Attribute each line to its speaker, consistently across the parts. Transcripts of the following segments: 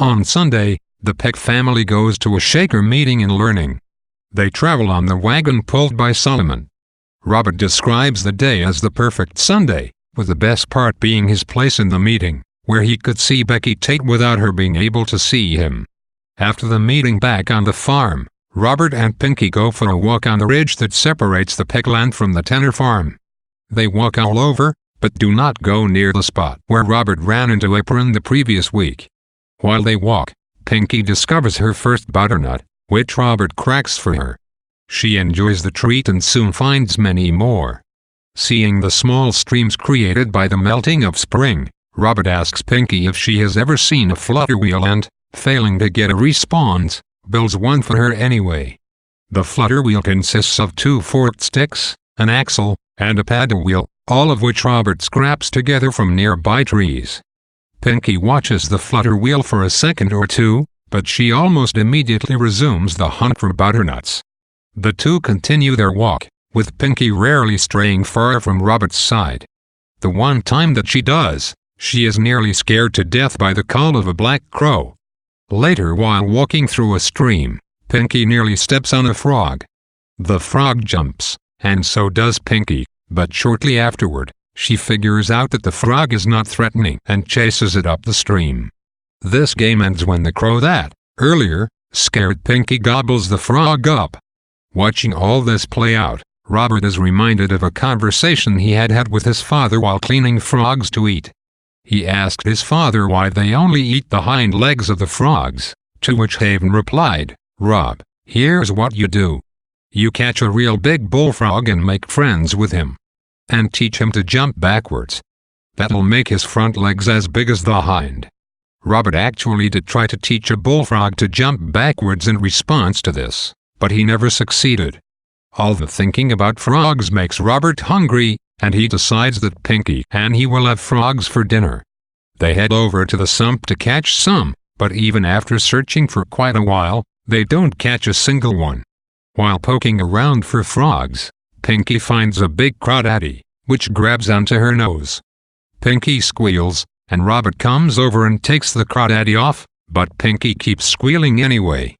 Speaker 1: On Sunday, the Peck family goes to a Shaker meeting in Learning. They travel on the wagon pulled by Solomon. Robert describes the day as the perfect Sunday, with the best part being his place in the meeting, where he could see Becky Tate without her being able to see him. After the meeting back on the farm, Robert and Pinky go for a walk on the ridge that separates the Peck land from the Tanner farm. They walk all over, but do not go near the spot where Robert ran into Apron the previous week. While they walk, Pinky discovers her first butternut, which Robert cracks for her. She enjoys the treat and soon finds many more. Seeing the small streams created by the melting of spring, Robert asks Pinky if she has ever seen a flutter wheel and, failing to get a response, builds one for her anyway. The flutter wheel consists of 2 forked sticks, an axle, and a paddle wheel, all of which Robert scraps together from nearby trees. Pinky watches the flutter wheel for a second or two, but she almost immediately resumes the hunt for butternuts. The two continue their walk, with Pinky rarely straying far from Robert's side. The one time that she does, she is nearly scared to death by the call of a black crow. Later, while walking through a stream, Pinky nearly steps on a frog. The frog jumps, and so does Pinky, but shortly afterward, she figures out that the frog is not threatening and chases it up the stream. This game ends when the crow that, earlier, scared Pinky gobbles the frog up. Watching all this play out, Robert is reminded of a conversation he had had with his father while cleaning frogs to eat. He asked his father why they only eat the hind legs of the frogs, to which Haven replied, "Rob, here's what you do. You catch a real big bullfrog and make friends with him. And teach him to jump backwards. That'll make his front legs as big as the hind." Robert actually did try to teach a bullfrog to jump backwards in response to this, but he never succeeded. All the thinking about frogs makes Robert hungry, and he decides that Pinky and he will have frogs for dinner. They head over to the sump to catch some, but even after searching for quite a while, they don't catch a single one. While poking around for frogs, Pinky finds a big crawdaddy, which grabs onto her nose. Pinky squeals, and Robert comes over and takes the crawdaddy off, but Pinky keeps squealing anyway.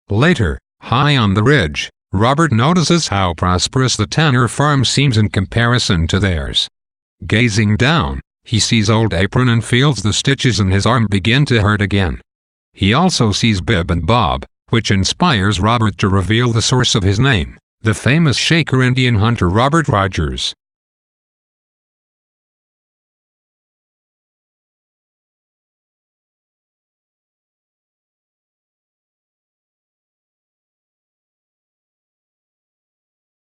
Speaker 1: Later, high on the ridge, Robert notices how prosperous the Tanner farm seems in comparison to theirs. Gazing down, he sees Old Apron and feels the stitches in his arm begin to hurt again. He also sees Bib and Bob, which inspires Robert to reveal the source of his name, the famous Shaker Indian hunter Robert Rogers,